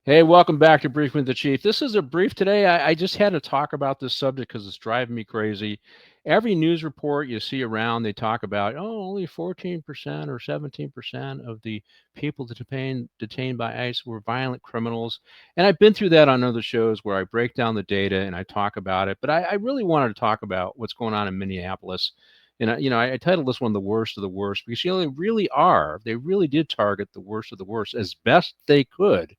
Hey, welcome back to Brief with the Chief. This is a brief today. I just had to talk about this subject because it's driving me crazy. Every news report you see around, they talk about, oh, only 14% or 17% of the people detained by ICE were violent criminals. And I've been through that on other shows where I break down the data and I talk about it. But I really wanted to talk about what's going on in Minneapolis. And I titled this one "The Worst of the Worst" because they really are. They really did target the worst of the worst as best they could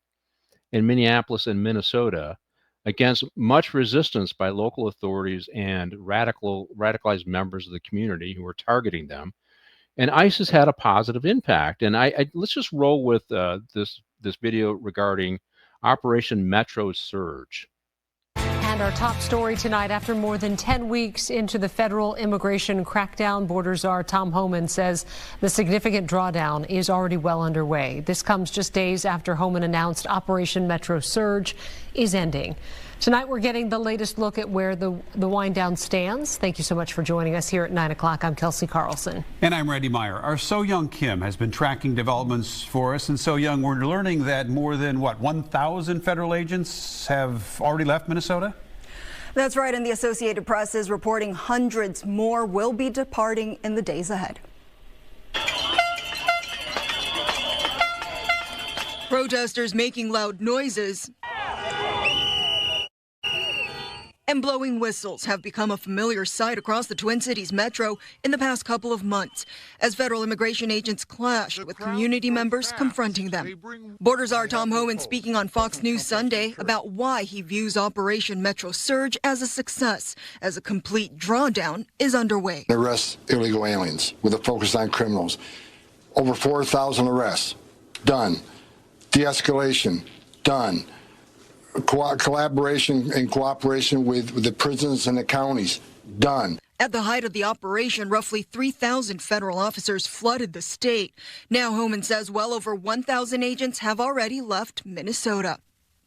in Minneapolis and Minnesota against much resistance by local authorities and radicalized members of the community who were targeting them. And ICE has had a positive impact. And let's just roll with this video regarding Operation Metro Surge. And our top story tonight, after more than 10 weeks into the federal immigration crackdown, border czar Tom Homan says the significant drawdown is already well underway. This comes just days after Homan announced Operation Metro Surge is ending. Tonight, we're getting the latest look at where the wind down stands. Thank you so much for joining us here at 9 o'clock. I'm Kelsey Carlson. And I'm Randy Meyer. Our So Young Kim has been tracking developments for us. And So Young, we're learning that more than, 1,000 federal agents have already left Minnesota? That's right. And the Associated Press is reporting hundreds more will be departing in the days ahead. Protesters making loud noises and blowing whistles have become a familiar sight across the Twin Cities metro in the past couple of months as federal immigration agents clash with community members confronting them. Border czar Tom Homan speaking on Fox News Sunday about why he views Operation Metro Surge as a success as a complete drawdown is underway. Arrest illegal aliens with a focus on criminals. Over 4,000 arrests, done. De-escalation, done. Collaboration and cooperation with the prisons and the counties, done. At the height of the operation, roughly 3,000 federal officers flooded the state. Now Homan says well over 1,000 agents have already left Minnesota.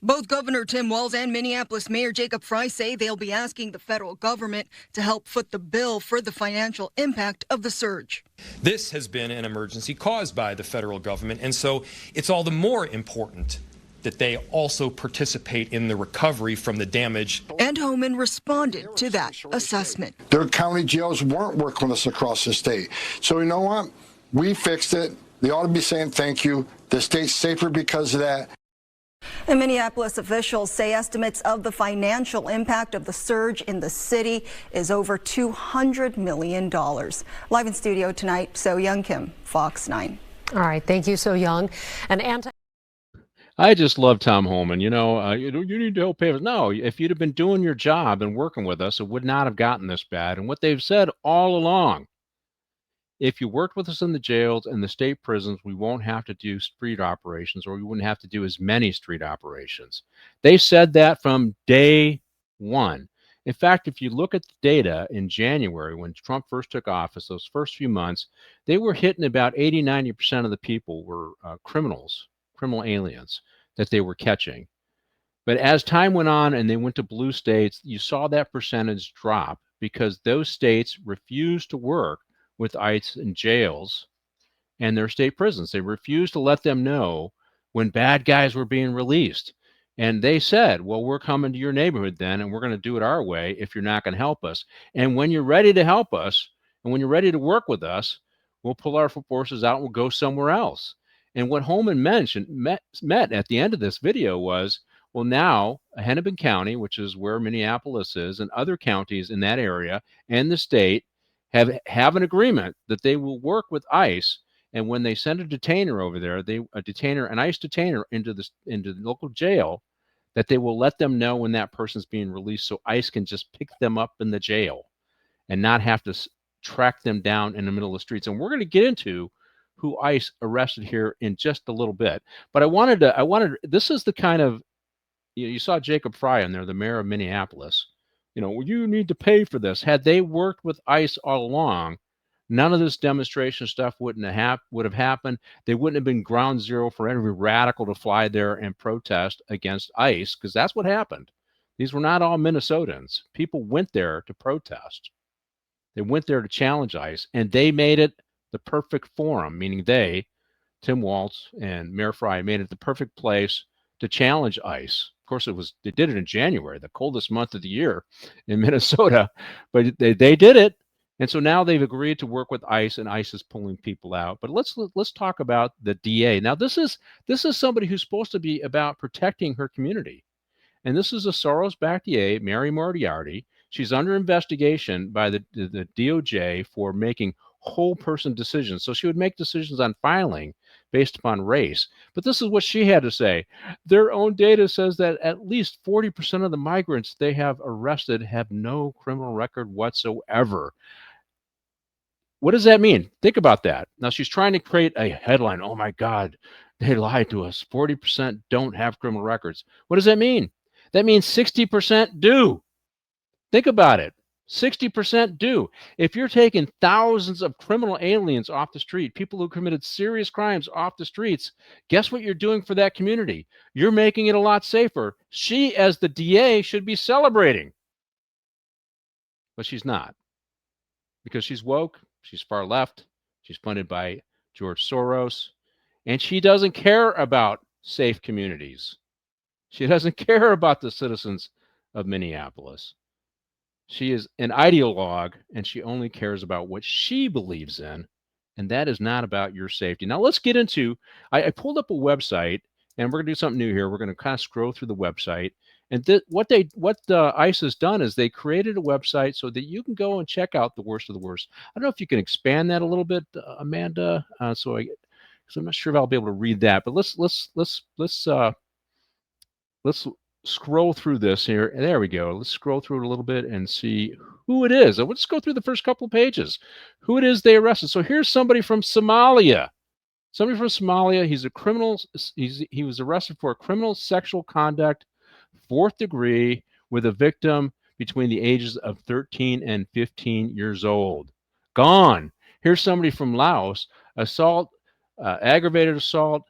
Both Governor Tim Walz and Minneapolis Mayor Jacob Frey say they'll be asking the federal government to help foot the bill for the financial impact of the surge. This has been an emergency caused by the federal government, and so it's all the more important that they also participate in the recovery from the damage. And Homan responded to that assessment. Their county jails weren't working with us across the state. So you know what? We fixed it. They ought to be saying thank you. The state's safer because of that. And Minneapolis officials say estimates of the financial impact of the surge in the city is over $200 million. Live in studio tonight, So Young Kim, Fox 9. All right, thank you, So Young. I just love Tom Homan. You need to help pay us. No, if you'd have been doing your job and working with us, it would not have gotten this bad. And what they've said all along, if you worked with us in the jails and the state prisons, we won't have to do street operations, or we wouldn't have to do as many street operations. They said that from day one. In fact, if you look at the data in January, when Trump first took office, those first few months, they were hitting about 80-90% of the people were criminal aliens that they were catching. But as time went on and they went to blue states, you saw that percentage drop because those states refused to work with ICE in jails and their state prisons. They refused to let them know when bad guys were being released. And they said, well, we're coming to your neighborhood then, and we're going to do it our way if you're not going to help us. And when you're ready to help us, and when you're ready to work with us, we'll pull our forces out and we'll go somewhere else. And what Homan met at the end of this video was, well, now Hennepin County, which is where Minneapolis is, and other counties in that area and the state have an agreement that they will work with ICE. And when they send a detainer over there, an ICE detainer into the local jail, that they will let them know when that person's being released, so ICE can just pick them up in the jail and not have to track them down in the middle of the streets. And we're going to get into who ICE arrested here in just a little bit. But this is the kind of, you saw Jacob Frey in there, the mayor of Minneapolis. You need to pay for this. Had they worked with ICE all along, none of this demonstration stuff would have happened. They wouldn't have been ground zero for every radical to fly there and protest against ICE, because that's what happened. These were not all Minnesotans. People went there to protest. They went there to challenge ICE, and they made it the perfect forum, meaning Tim Walz and Mayor Frey, made it the perfect place to challenge ICE. Of course, they did it in January, the coldest month of the year in Minnesota, but they did it. And so now they've agreed to work with ICE, and ICE is pulling people out. But let's talk about the DA. Now, this is somebody who's supposed to be about protecting her community. And this is a Soros-backed DA, Mary Moriarty. She's under investigation by the DOJ for making whole person decisions. So she would make decisions on filing based upon race. But this is what she had to say. Their own data says that at least 40% of the migrants they have arrested have no criminal record whatsoever. What does that mean? Think about that. Now she's trying to create a headline. Oh my God, they lied to us. 40% don't have criminal records. What does that mean? That means 60% do. Think about it. 60% do. If you're taking thousands of criminal aliens off the street, people who committed serious crimes off the streets, guess what you're doing for that community? You're making it a lot safer. She, as the DA, should be celebrating. But she's not. Because she's woke, she's far left, she's funded by George Soros, and she doesn't care about safe communities. She doesn't care about the citizens of Minneapolis. She is an ideologue, and she only cares about what she believes in, and that is not about your safety. Now let's get into, I pulled up a website, and we're going to do something new here. We're going to kind of scroll through the website. And what ICE has done is they created a website so that you can go and check out the worst of the worst. I don't know if you can expand that a little bit, Amanda. So I'm not sure if I'll be able to read that, but let's scroll through this here. There we go. Let's scroll through it a little bit and see who it is. Let's go through the first couple of pages. Who it is they arrested. So here's somebody from Somalia. Somebody from Somalia. He's a criminal. He was arrested for criminal sexual conduct, 4th degree, with a victim between the ages of 13 and 15 years old. Gone. Here's somebody from Laos. Assault, aggravated assault,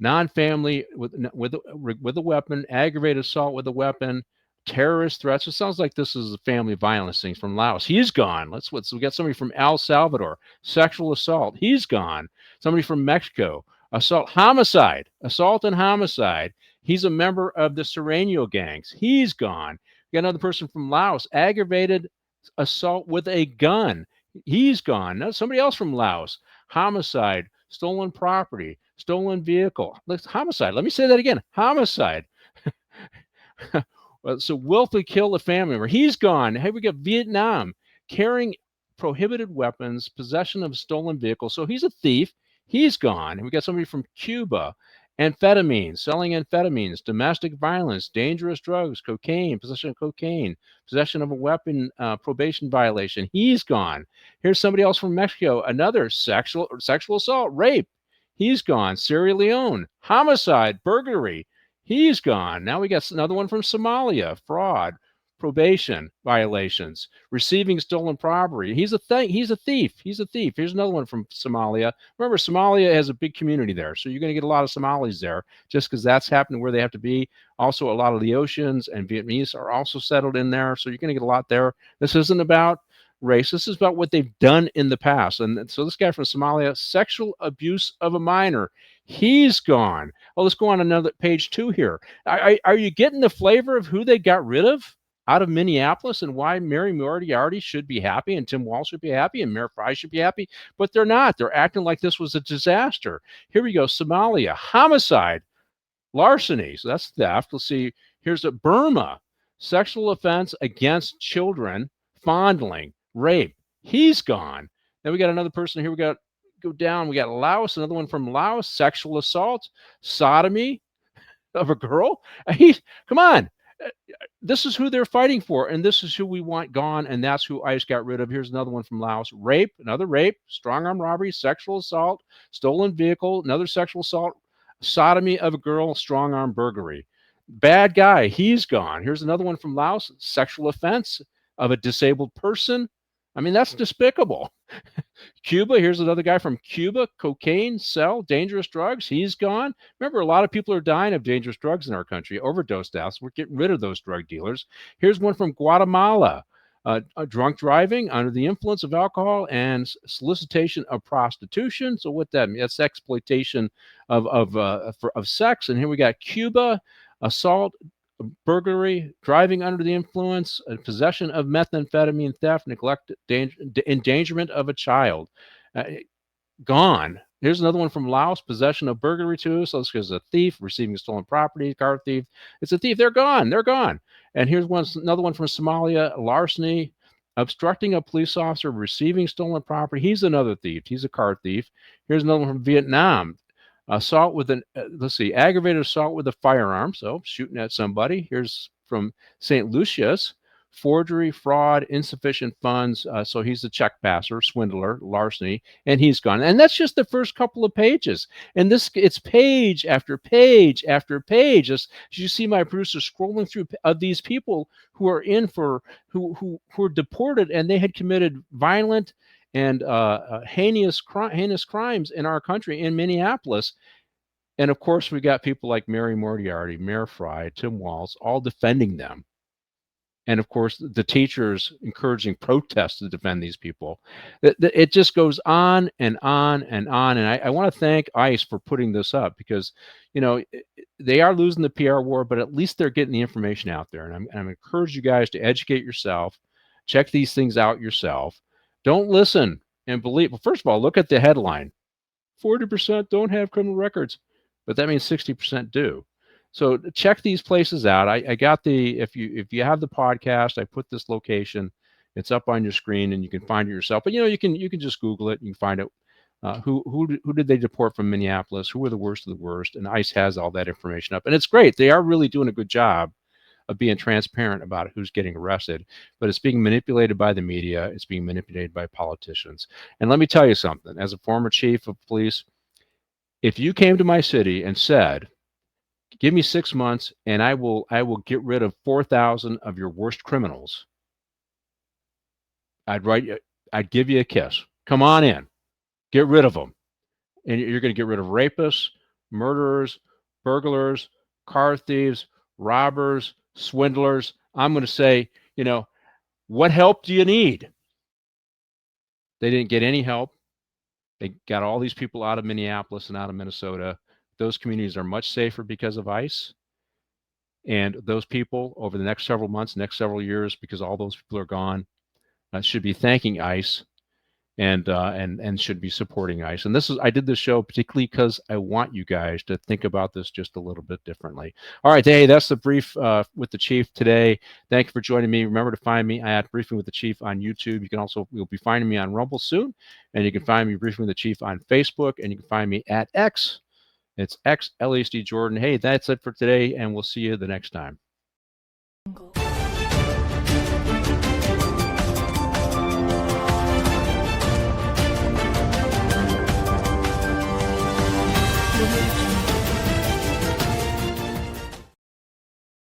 non-family with a weapon, aggravated assault with a weapon, terrorist threats. It sounds like this is a family violence thing from Laos. He's gone. So we got somebody from El Salvador, sexual assault. He's gone. Somebody from Mexico, assault and homicide. He's a member of the Sereno gangs. He's gone. We got another person from Laos, aggravated assault with a gun. He's gone. Now somebody else from Laos, homicide, stolen property, stolen vehicle, homicide. Let me say that again, homicide. So willfully kill a family member. He's gone. Hey, we got Vietnam, carrying prohibited weapons, possession of stolen vehicles. So he's a thief. He's gone. And we got somebody from Cuba, amphetamines, selling amphetamines, domestic violence, dangerous drugs, cocaine, possession of cocaine, possession of a weapon, probation violation. He's gone. Here's somebody else from Mexico, another sexual assault, rape. He's gone. Sierra Leone, homicide, burglary. He's gone. Now we got another one from Somalia, fraud, probation violations, receiving stolen property. He's a thief. Here's another one from Somalia. Remember, Somalia has a big community there, so you're going to get a lot of Somalis there just because that's happening where they have to be. Also, a lot of Laotians and Vietnamese are also settled in there, so you're going to get a lot there. This isn't about race. This is about what they've done in the past. And so this guy from Somalia, sexual abuse of a minor. He's gone. Oh, let's go on another page 2 here. Are you getting the flavor of who they got rid of out of Minneapolis and why Mary Moriarty should be happy and Tim Walz should be happy and Mayor Fry should be happy? But they're not. They're acting like this was a disaster. Here we go. Somalia, homicide, larceny. So that's theft. Let's see. Here's a Burma, sexual offense against children, fondling, rape. He's gone. Then we got another person here. We got go down. We got Laos, another one from Laos, sexual assault, sodomy of a girl. Come on. This is who they're fighting for, and this is who we want gone, and that's who ICE got rid of. Here's another one from Laos. Rape, another rape, strong arm robbery, sexual assault, stolen vehicle, another sexual assault, sodomy of a girl, strong arm burglary. Bad guy, he's gone. Here's another one from Laos, sexual offense of a disabled person. I mean, that's despicable. Cuba, here's another guy from Cuba, cocaine, sell, dangerous drugs. He's gone. Remember, a lot of people are dying of dangerous drugs in our country, overdose deaths. We're getting rid of those drug dealers. Here's one from Guatemala, Drunk driving under the influence of alcohol and solicitation of prostitution. So what that means, that's exploitation of sex. And here we got Cuba, assault, burglary, driving under the influence, possession of methamphetamine, theft, neglect, endangerment of a child. Gone. Here's another one from Laos, possession of burglary too. So this is a thief, receiving stolen property, car thief. It's a thief. They're gone. They're gone. And here's another one from Somalia, larceny, obstructing a police officer, receiving stolen property. He's another thief. He's a car thief. Here's another one from Vietnam, assault with aggravated assault with a firearm. So shooting at somebody. Here's from St. Lucia's, forgery, fraud, insufficient funds. So he's a check passer, swindler, larceny, and he's gone. And that's just the first couple of pages. And it's page after page after page. As you see my producer scrolling through these people who are who are deported, and they had committed violent and heinous crimes in our country, in Minneapolis. And of course, we got people like Mary Moriarty, Mayor Fry, Tim Walz, all defending them. And of course, the teachers encouraging protests to defend these people. It just goes on and on and on. And I want to thank ICE for putting this up, because, you know, they are losing the PR war, but at least they're getting the information out there. And I'm encourage you guys to educate yourself, check these things out yourself. Don't listen and believe. Well, first of all, look at the headline: 40% don't have criminal records, but that means 60% do. So check these places out. I got if you have the podcast, I put this location. It's up on your screen, and you can find it yourself. But you know, you can just Google it. You can find out who did they deport from Minneapolis, who were the worst of the worst, and ICE has all that information up. And it's great. They are really doing a good job of being transparent about who's getting arrested, but it's being manipulated by the media. It's being manipulated by politicians. And let me tell you something, as a former chief of police, if you came to my city and said, give me 6 months and I will get rid of 4,000 of your worst criminals, I'd give you a kiss. Come on in, get rid of them. And you're going to get rid of rapists, murderers, burglars, car thieves, robbers, swindlers. I'm going to say, you know, what help do you need? They didn't get any help. They got all these people out of Minneapolis and out of Minnesota. Those communities are much safer because of ICE. And those people, over the next several months, next several years, because all those people are gone, should be thanking ICE and should be supporting ICE. And I did this show particularly because I want you guys to think about this just a little bit differently. All right, hey, that's the brief with the chief today. Thank you for joining me. Remember to find me at Briefing with the Chief on YouTube. You'll be finding me on Rumble soon, and you can find me Briefing with the Chief on Facebook, and you can find me at X. It's X LASD Jordan. Hey, that's it for today, and we'll see you the next time.